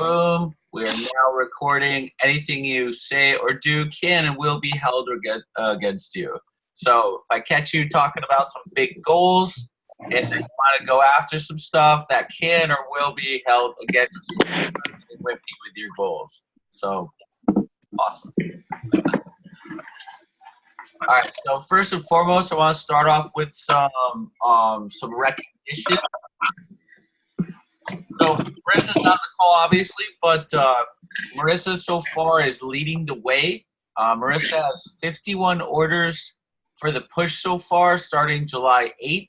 Boom. We are now recording. Anything you say or do can and will be held against you. So if I catch you talking about some big goals and then you want to go after some stuff, that can or will be held against you. With your goals. So awesome. All right. So first and foremost, I want to start off with some recognition. So Marissa's not on the call, obviously, but Marissa so far is leading the way. Marissa has 51 orders for the push so far, starting July 8th.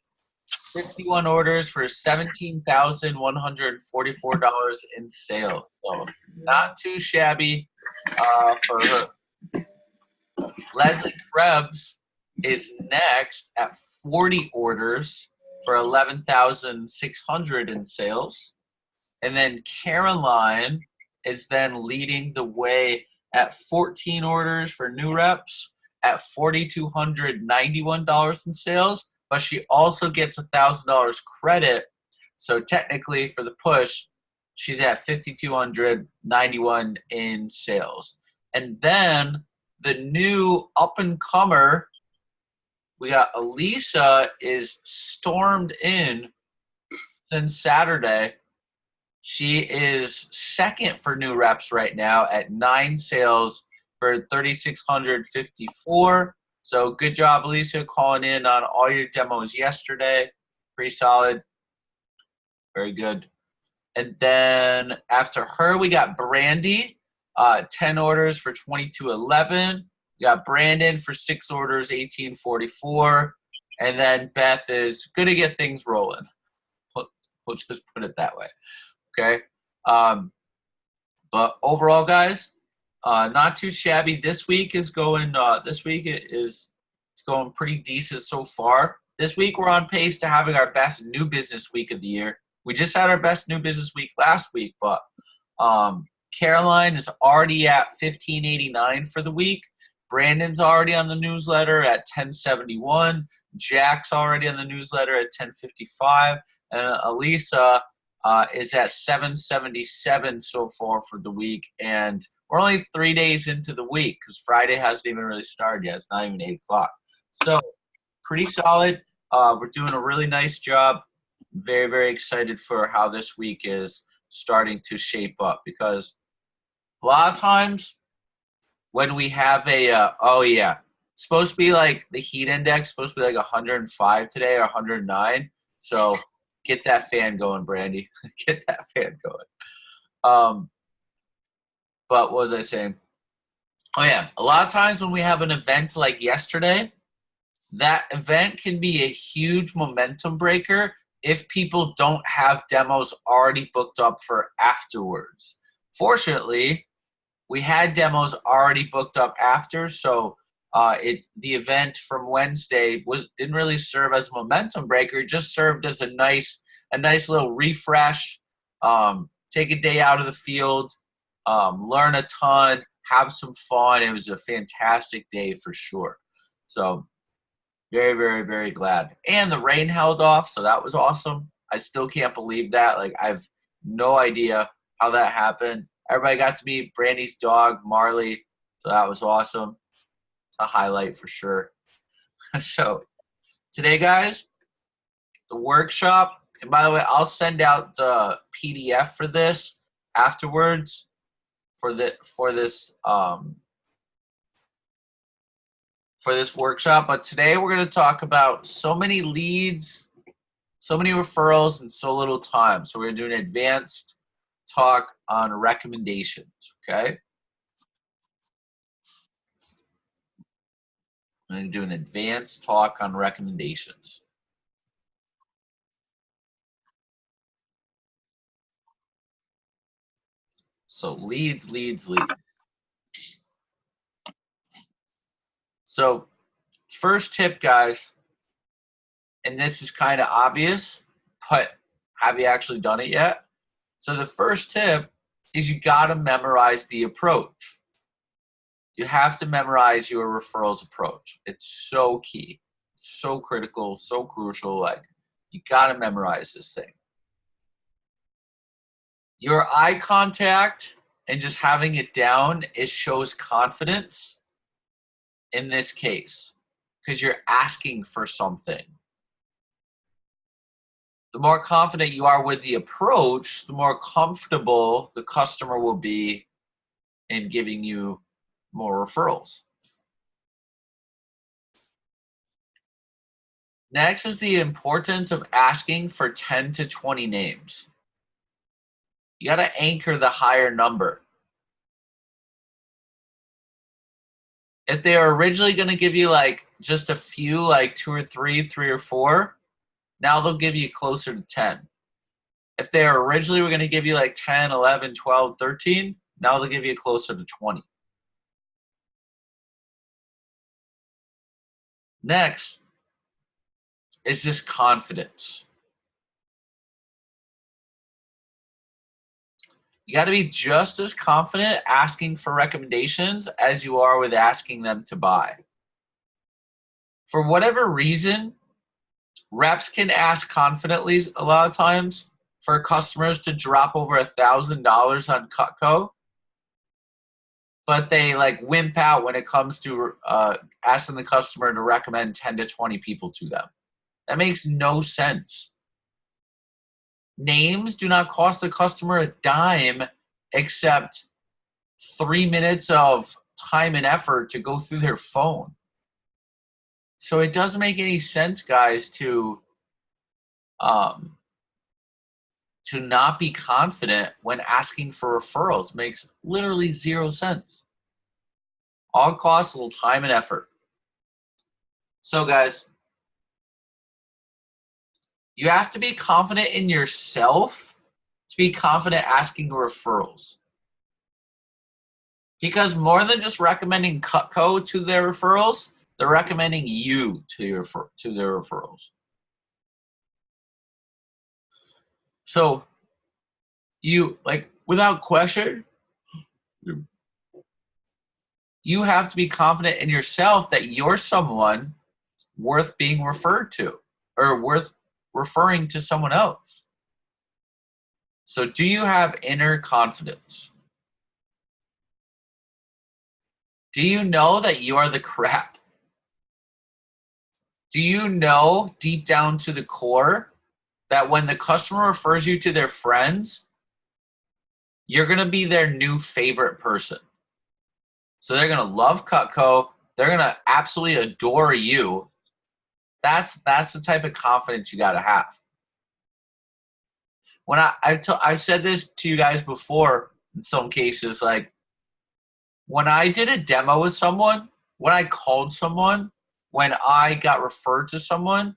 51 orders for $17,144 in sales. So not too shabby for her. Leslie Krebs is next at 40 orders for $11,600 in sales. And then Caroline is then leading the way at 14 orders for new reps at $4,291 in sales, but she also gets $1,000 credit. So technically for the push, she's at $5,291 in sales. And then the new up-and-comer, we got Elisa is stormed in since Saturday. She is second for new reps right now at 9 sales for $3,654. So good job, Elisa, calling in on all your demos yesterday. Pretty solid. Very good. And then after her, we got Brandy, 10 orders for $2,211. We got Brandon for 6 orders, $1,844. And then Beth is going to get things rolling. We'll just put it that way. Okay. But overall, guys, not too shabby. This week is going pretty decent so far. This week we're on pace to having our best new business week of the year. We just had our best new business week last week, but Caroline is already at $1,589 for the week. Brandon's already on the newsletter at $1,071. Jack's already on the newsletter at $1,055. And Elisa is at $777 so far for the week. And we're only 3 days into the week because Friday hasn't even really started yet. It's not even 8 o'clock. So pretty solid. We're doing a really nice job. Very, very excited for how this week is starting to shape up, because a lot of times when we have it's supposed to be like the heat index, supposed to be like 105 today or 109. So get that fan going, Brandy. Get that fan going. But what was I saying? Oh, yeah. A lot of times when we have an event like yesterday, that event can be a huge momentum breaker if people don't have demos already booked up for afterwards. Fortunately, we had demos already booked up after, so the event from Wednesday didn't really serve as a momentum breaker. It just served as a nice little refresh. Take a day out of the field, learn a ton, have some fun. It was a fantastic day for sure. So very, very, very glad. And the rain held off, so that was awesome. I still can't believe that. Like, I have no idea how that happened. Everybody got to meet Brandy's dog, Marley, so that was awesome. It's a highlight for sure. So today, guys, the workshop, and by the way, I'll send out the PDF for this afterwards for this workshop. But today we're going to talk about so many leads, so many referrals, and so little time. So we're going to do an advanced talk on recommendations, okay? I'm going to do an advanced talk on recommendations. So leads. So first tip, guys, and this is kind of obvious, but have you actually done it yet? So the first tip is you got to memorize the approach. You have to memorize your referrals approach. It's so key, so critical, so crucial. Like, you got to memorize this thing. Your eye contact and just having it down, it shows confidence in this case because you're asking for something. The more confident you are with the approach, the more comfortable the customer will be in giving you more referrals. Next is the importance of asking for 10 to 20 names. You got to anchor the higher number. If they are originally going to give you like just a few, like 2 or 3, 3 or 4, now they'll give you closer to 10. If they are originally were going to give you like 10, 11, 12, 13, now they'll give you closer to 20. Next is just confidence. You got to be just as confident asking for recommendations as you are with asking them to buy. For whatever reason, reps can ask confidently a lot of times for customers to drop over $1,000 on Cutco, but they like wimp out when it comes to asking the customer to recommend 10 to 20 people to them. That makes no sense. Names do not cost the customer a dime except 3 minutes of time and effort to go through their phone. So it doesn't make any sense, guys, to not be confident when asking for referrals. Makes literally 0 sense. All costs a little time and effort. So, guys, you have to be confident in yourself to be confident asking referrals. Because more than just recommending Cutco to their referrals, they're recommending you to their referrals. So you, like, without question, you have to be confident in yourself that you're someone worth being referred to or worth referring to someone else. So do you have inner confidence? Do you know that you are the crap? Do you know deep down to the core that when the customer refers you to their friends, you're going to be their new favorite person? So they're going to love Cutco. They're going to absolutely adore you. That's the type of confidence you got to have. When I've said this to you guys before in some cases, like when I did a demo with someone, when I called someone, when I got referred to someone,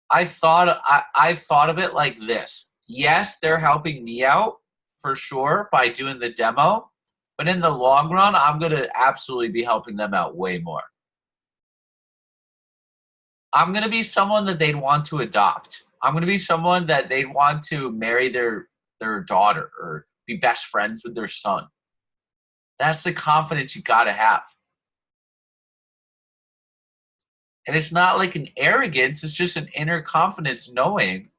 I thought of it like this. Yes, they're helping me out for sure by doing the demo, but in the long run, I'm going to absolutely be helping them out way more. I'm going to be someone that they'd want to adopt. I'm going to be someone that they'd want to marry their daughter or be best friends with their son. That's the confidence you got to have. And it's not like an arrogance. It's just an inner confidence knowing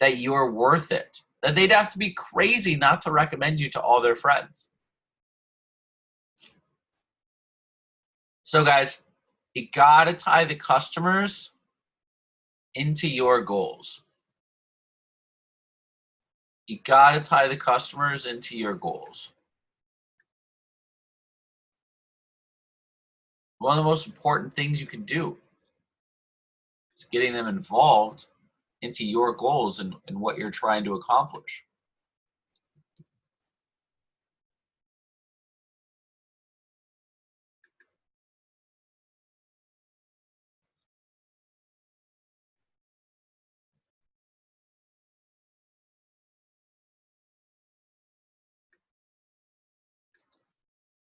that you're worth it. That they'd have to be crazy not to recommend you to all their friends. So, guys, you got to tie the customers into your goals. You got to tie the customers into your goals. One of the most important things you can do is getting them involved into your goals and what you're trying to accomplish.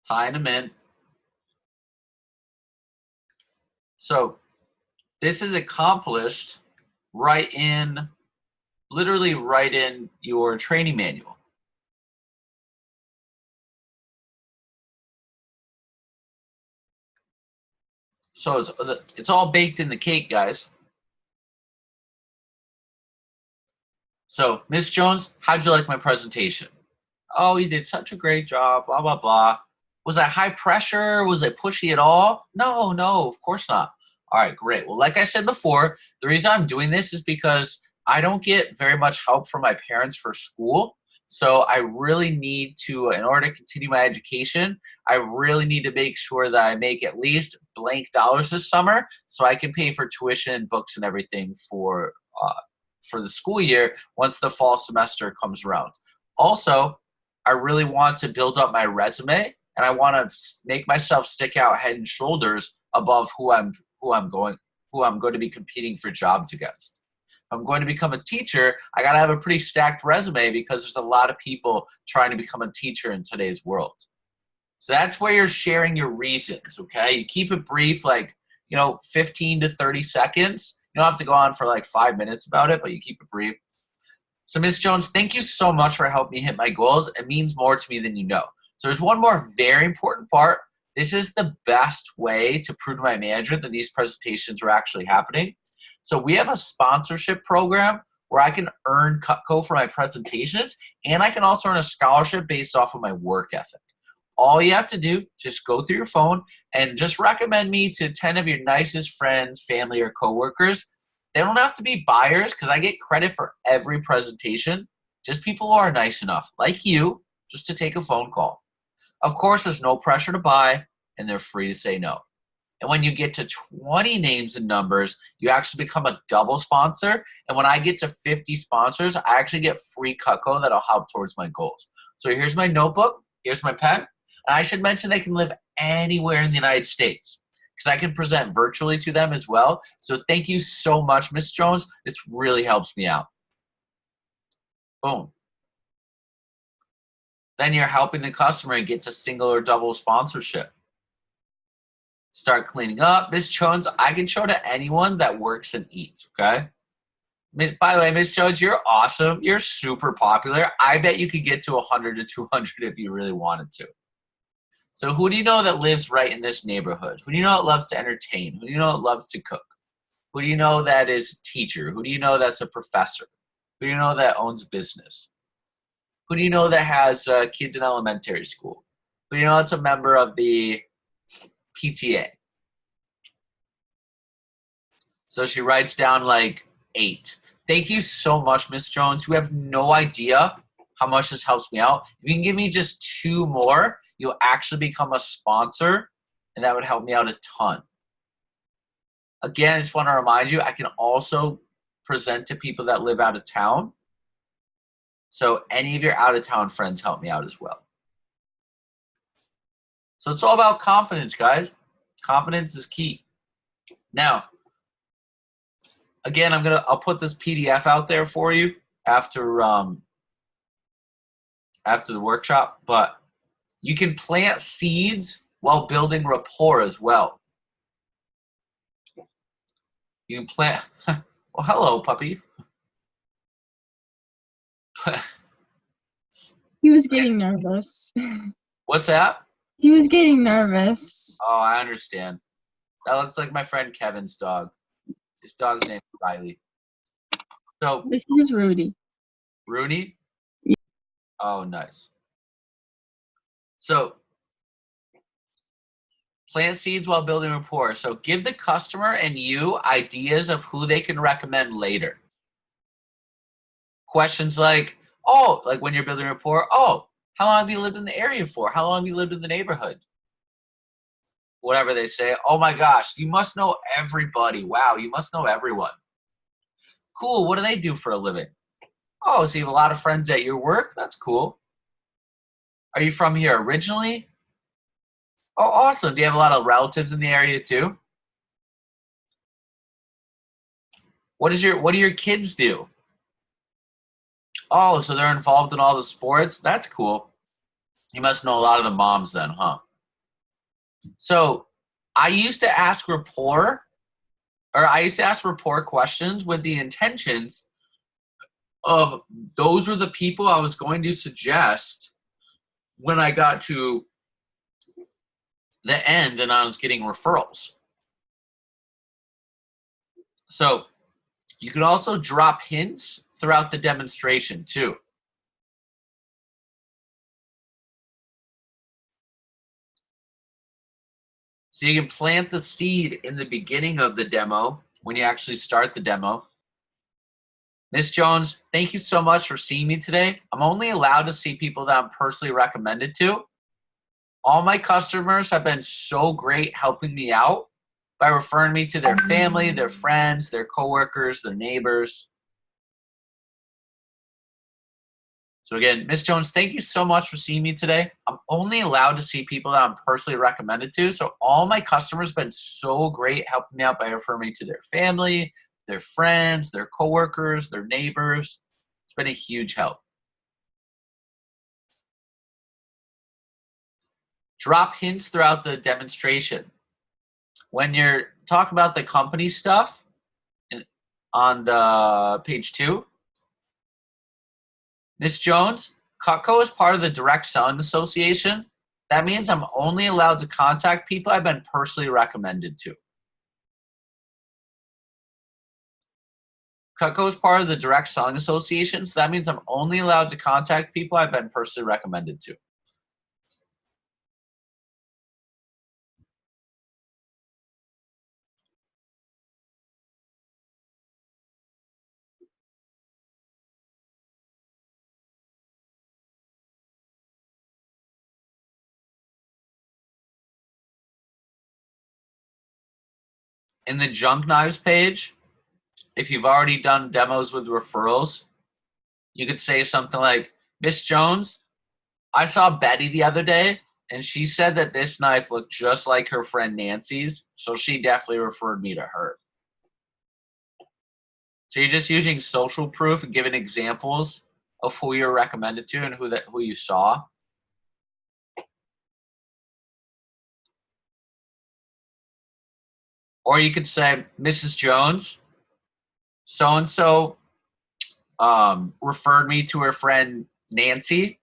Tying them in. So this is accomplished literally right in your training manual. So it's all baked in the cake, guys. So, Miss Jones, how'd you like my presentation? Oh, you did such a great job, blah, blah, blah. Was I high pressure? Was I pushy at all? No, no, of course not. All right, great. Well, like I said before, the reason I'm doing this is because I don't get very much help from my parents for school. So I really need to, in order to continue my education, I really need to make sure that I make at least blank dollars this summer so I can pay for tuition, books, and everything for the school year once the fall semester comes around. Also, I really want to build up my resume and I want to make myself stick out head and shoulders above who I'm going to be competing for jobs against. If I'm going to become a teacher, I got to have a pretty stacked resume because there's a lot of people trying to become a teacher in today's world. So that's where you're sharing your reasons, okay? You keep it brief, like, 15 to 30 seconds. You don't have to go on for like 5 minutes about it, but you keep it brief. So, Ms. Jones, thank you so much for helping me hit my goals. It means more to me than you know. So there's one more very important part. This is the best way to prove to my manager that these presentations are actually happening. So we have a sponsorship program where I can earn Cutco for my presentations, and I can also earn a scholarship based off of my work ethic. All you have to do, just go through your phone and just recommend me to 10 of your nicest friends, family, or coworkers. They don't have to be buyers because I get credit for every presentation. Just people who are nice enough, like you, just to take a phone call. Of course, there's no pressure to buy, and they're free to say no. And when you get to 20 names and numbers, you actually become a double sponsor. And when I get to 50 sponsors, I actually get free Cutco that'll help towards my goals. So here's my notebook. Here's my pen. And I should mention they can live anywhere in the United States because I can present virtually to them as well. So thank you so much, Ms. Jones. This really helps me out. Boom. Then you're helping the customer and gets a single or double sponsorship. Start cleaning up. Ms. Jones, I can show to anyone that works and eats, okay? By the way, Ms. Jones, you're awesome. You're super popular. I bet you could get to 100 to 200 if you really wanted to. So who do you know that lives right in this neighborhood? Who do you know that loves to entertain? Who do you know that loves to cook? Who do you know that is a teacher? Who do you know that's a professor? Who do you know that owns a business? Who do you know that has kids in elementary school? Who do you know that's a member of the PTA? So she writes down like 8. Thank you so much, Miss Jones. You have no idea how much this helps me out. If you can give me just 2 more, you'll actually become a sponsor, and that would help me out a ton. Again, I just want to remind you, I can also present to people that live out of town. So any of your out-of-town friends help me out as well. So it's all about confidence, guys. Confidence is key. Now, again, I'll put this PDF out there for you after the workshop, but you can plant seeds while building rapport as well. You can plant, well, hello, puppy. He was getting nervous. What's that? He was getting nervous. Oh, I understand. That looks like my friend Kevin's dog. His dog's name is Riley. So This is Rudy. Rooney? Yeah. Oh, nice. So plant seeds while building rapport. So give the customer and you ideas of who they can recommend later. Questions like, oh, like when you're building rapport, oh, how long have you lived in the area for? How long have you lived in the neighborhood? Whatever they say. Oh my gosh, you must know everybody. Wow, you must know everyone. Cool, what do they do for a living? Oh, so you have a lot of friends at your work? That's cool. Are you from here originally? Oh, awesome. Do you have a lot of relatives in the area too? What do your kids do? Oh, so they're involved in all the sports? That's cool. You must know a lot of the moms then, huh? So I used to ask rapport questions with the intentions of those were the people I was going to suggest when I got to the end and I was getting referrals. So you can also drop hints throughout the demonstration too. So you can plant the seed in the beginning of the demo when you actually start the demo. Miss Jones, thank you so much for seeing me today. I'm only allowed to see people that I'm personally recommended to. All my customers have been so great helping me out by referring me to their family, their friends, their coworkers, their neighbors. So again, Miss Jones, thank you so much for seeing me today. I'm only allowed to see people that I'm personally recommended to. So all my customers have been so great helping me out by referring me to their family, their friends, their coworkers, their neighbors. It's been a huge help. Drop hints throughout the demonstration. When you're talking about the company stuff on the page 2, Miss Jones, Cutco is part of the Direct Selling Association. That means I'm only allowed to contact people I've been personally recommended to. Cutco is part of the Direct Selling Association, so that means I'm only allowed to contact people I've been personally recommended to. In the junk knives page, if you've already done demos with referrals, you could say something like, Miss Jones, I saw Betty the other day, and she said that this knife looked just like her friend Nancy's, so she definitely referred me to her. So you're just using social proof and giving examples of who you're recommended to and who you saw. Or you could say, Mrs. Jones, so-and-so referred me to her friend Nancy.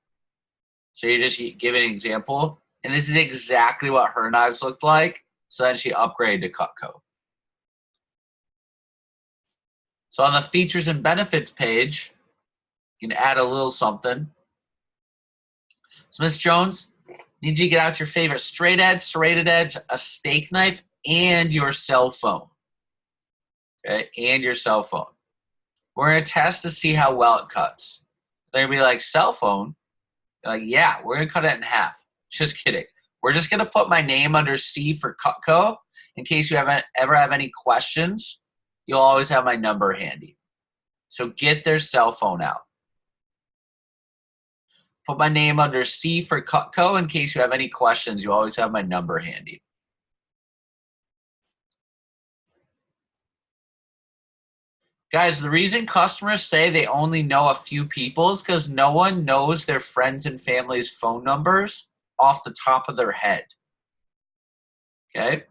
So you just give an example. And this is exactly what her knives looked like. So then she upgraded to Cutco. So on the features and benefits page, you can add a little something. So Miss Jones, need you to get out your favorite straight edge, serrated edge, a steak knife, and your cell phone. Okay, and your cell phone. We're going to test to see how well it cuts. They're going to be like, cell phone? They're like, yeah, we're going to cut it in half. Just kidding. We're just going to put my name under C for Cutco. In case you ever have any questions, you'll always have my number handy. So get their cell phone out. Put my name under C for Cutco. In case you have any questions, you always have my number handy. Guys, the reason customers say they only know a few people is because no one knows their friends and family's phone numbers off the top of their head. Okay?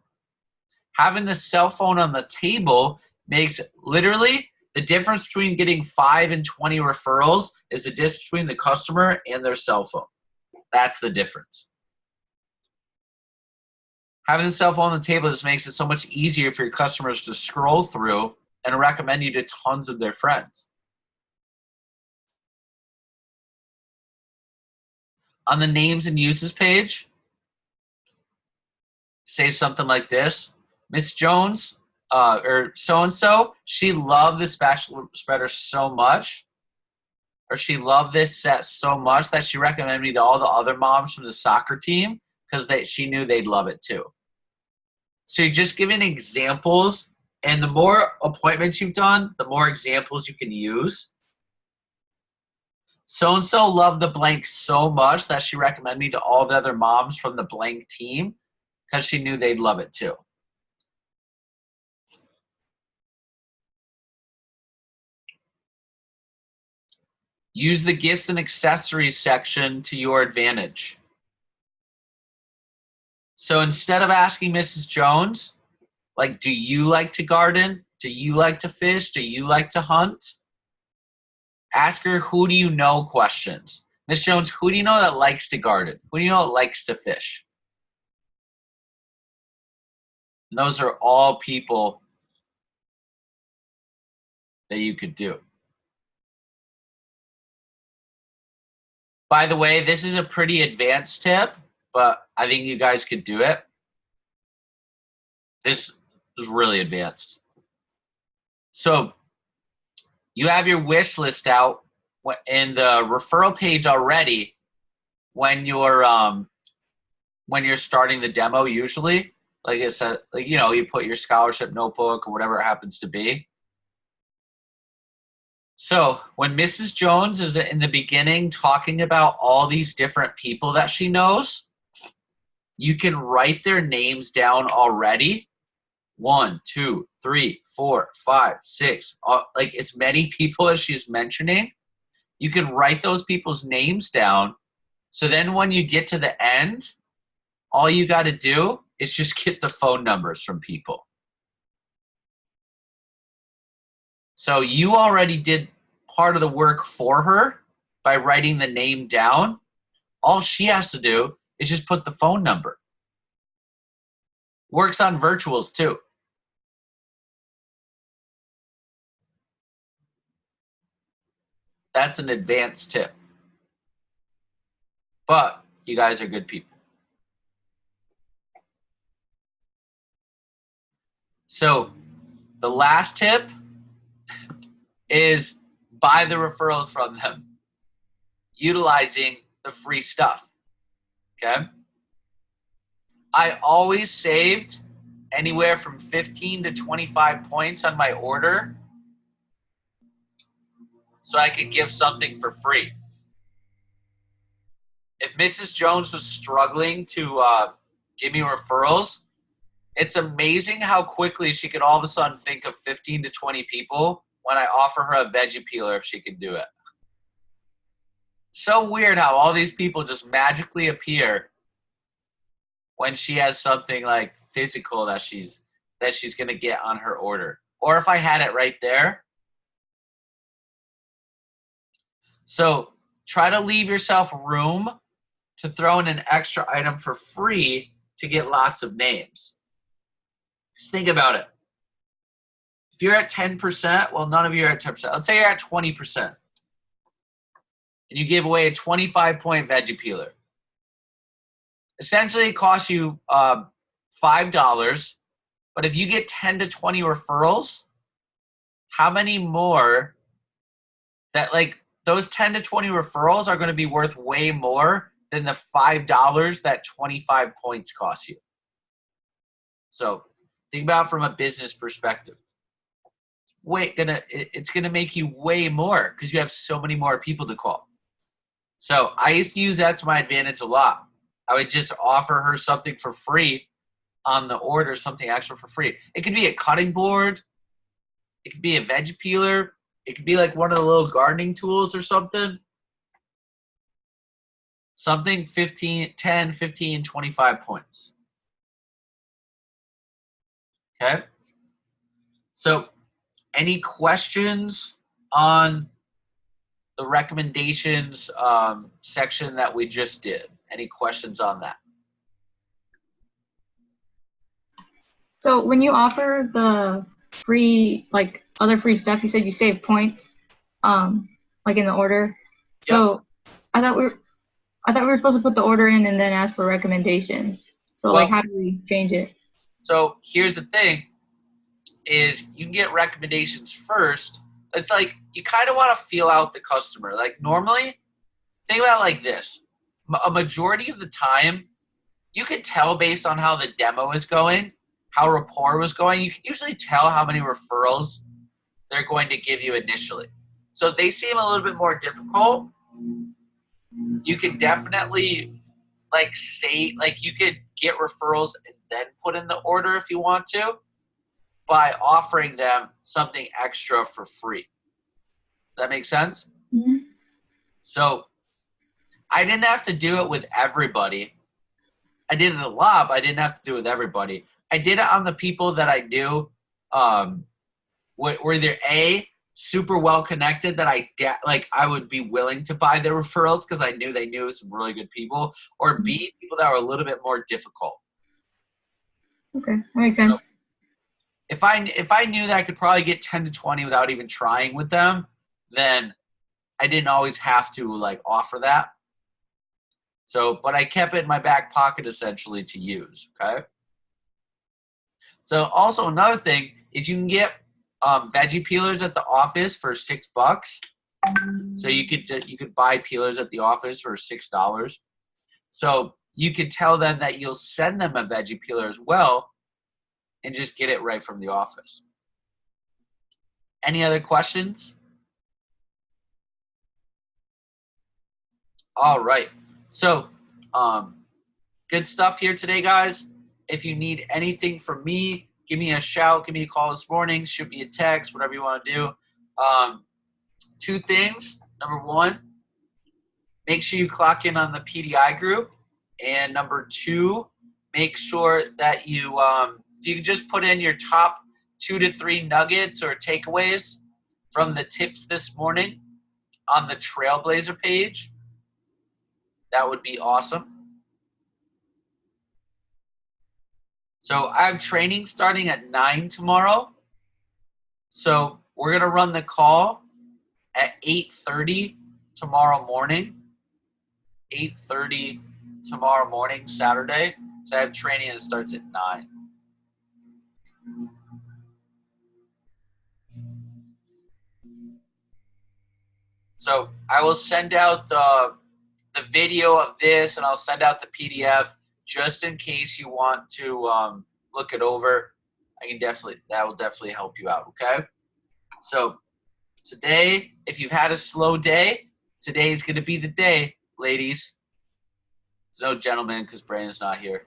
Having the cell phone on the table makes literally the difference between getting 5 and 20 referrals is the distance between the customer and their cell phone. That's the difference. Having the cell phone on the table just makes it so much easier for your customers to scroll through and recommend you to tons of their friends. On the names and uses page, say something like this. Miss Jones, or so-and-so, she loved this spatula spreader so much, or she loved this set so much that she recommended me to all the other moms from the soccer team because she knew they'd love it too. So you're just giving examples, and the more appointments you've done, the more examples you can use. So-and-so loved the blank so much that she recommended me to all the other moms from the blank team because she knew they'd love it too. Use the gifts and accessories section to your advantage. So instead of asking Mrs. Jones, like, do you like to garden? Do you like to fish? Do you like to hunt? Ask her, who do you know questions. Miss Jones, who do you know that likes to garden? Who do you know that likes to fish? And those are all people that you could do. By the way, this is a pretty advanced tip, but I think you guys could do it. This is really advanced. So you have your wish list out in the referral page already when you're starting the demo. Usually, like I said, like you put your scholarship notebook or whatever it happens to be. So when Mrs. Jones is in the beginning talking about all these different people that she knows, you can write their names down already. 1, 2, 3, 4, 5, 6, like as many people as she's mentioning. You can write those people's names down. So then when you get to the end, all you got to do is just get the phone numbers from people. So you already did part of the work for her by writing the name down. All she has to do is just put the phone number. Works on virtuals too. That's an advanced tip. But you guys are good people. So the last tip is buy the referrals from them, utilizing the free stuff. Okay? I always saved anywhere from 15 to 25 points on my order so I could give something for free. If Mrs. Jones was struggling to give me referrals, it's amazing how quickly she could all of a sudden think of 15 to 20 people when I offer her a veggie peeler if she can do it. So weird how all these people just magically appear when she has something like physical that she's going to get on her order. Or if I had it right there. So try to leave yourself room to throw in an extra item for free to get lots of names. Just think about it. If you're at 10%, well, none of you are at 10%. Let's say you're at 20%. And you give away a 25-point veggie peeler. Essentially, it costs you $5. But if you get 10 to 20 referrals, how many more that, like, those 10 to 20 referrals are going to be worth way more than the $5 that 25 points cost you. So think about it from a business perspective. It's gonna make you way more because you have so many more people to call. So I used to use that to my advantage a lot. I would just offer her something for free on the order, something extra for free. It could be a cutting board. It could be a veg peeler. It could be like one of the little gardening tools or something. Something 10, 15, 25 points. Okay? So any questions on the recommendations section that we just did? Any questions on that? So when you offer the free, like other free stuff, you said you save points, like in the order. So yep. I thought we were supposed to put the order in and then ask for recommendations. So like, how do we change it? So here's the thing: is you can get recommendations first. It's like you kind of want to feel out the customer. Like normally, think about it like this: a majority of the time, you can tell based on how the demo is going, how rapport was going. You can usually tell how many referrals they're going to give you initially. So if they seem a little bit more difficult, you can definitely you could get referrals and then put in the order if you want to by offering them something extra for free. Does that make sense? Mm-hmm. So I didn't have to do it with everybody. I did it a lot, but I didn't have to do it with everybody. I did it on the people that I knew were either A, super well connected that I would be willing to buy their referrals because I knew they knew some really good people, or B, people that were a little bit more difficult. Okay, that makes sense. So if I knew that I could probably get 10 to 20 without even trying with them, then I didn't always have to offer that. So, but I kept it in my back pocket essentially to use, okay? So also another thing is you can get veggie peelers at the office for $6. So you could buy peelers at the office for $6. So you could tell them that you'll send them a veggie peeler as well and just get it right from the office. Any other questions? All right. So good stuff here today, guys. If you need anything from me, give me a shout, give me a call this morning, shoot me a text, whatever you want to do. Two things. Number one, make sure you clock in on the PDI group. And number two, make sure that you, if you can just put in your top 2 to 3 nuggets or takeaways from the tips this morning on the Trailblazer page, that would be awesome. So I have training starting at 9 tomorrow. So we're going to run the call at 8:30 tomorrow morning. 8:30 tomorrow morning, Saturday. So I have training that starts at 9. So I will send out the video of this, and I'll send out the PDF just in case you want to look it over. That will definitely help you out, okay? So today, if you've had a slow day, today is going to be the day, ladies. There's no gentlemen because Brandon's not here.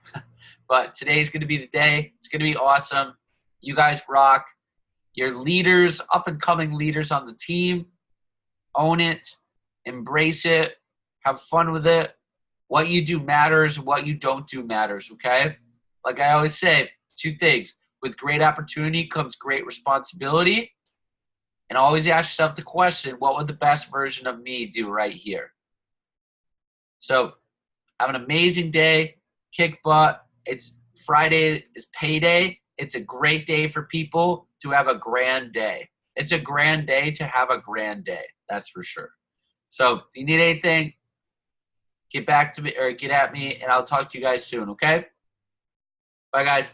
But today's going to be the day. It's going to be awesome. You guys rock. You're leaders, up-and-coming leaders on the team. Own it. Embrace it. Have fun with it. What you do matters. What you don't do matters, okay? Like I always say, 2 things. With great opportunity comes great responsibility. And always ask yourself the question, what would the best version of me do right here? So have an amazing day. Kick butt. It's Friday is payday. It's a great day for people to have a grand day. It's a grand day to have a grand day. That's for sure. So if you need anything, get back to me or get at me, and I'll talk to you guys soon, okay? Bye, guys.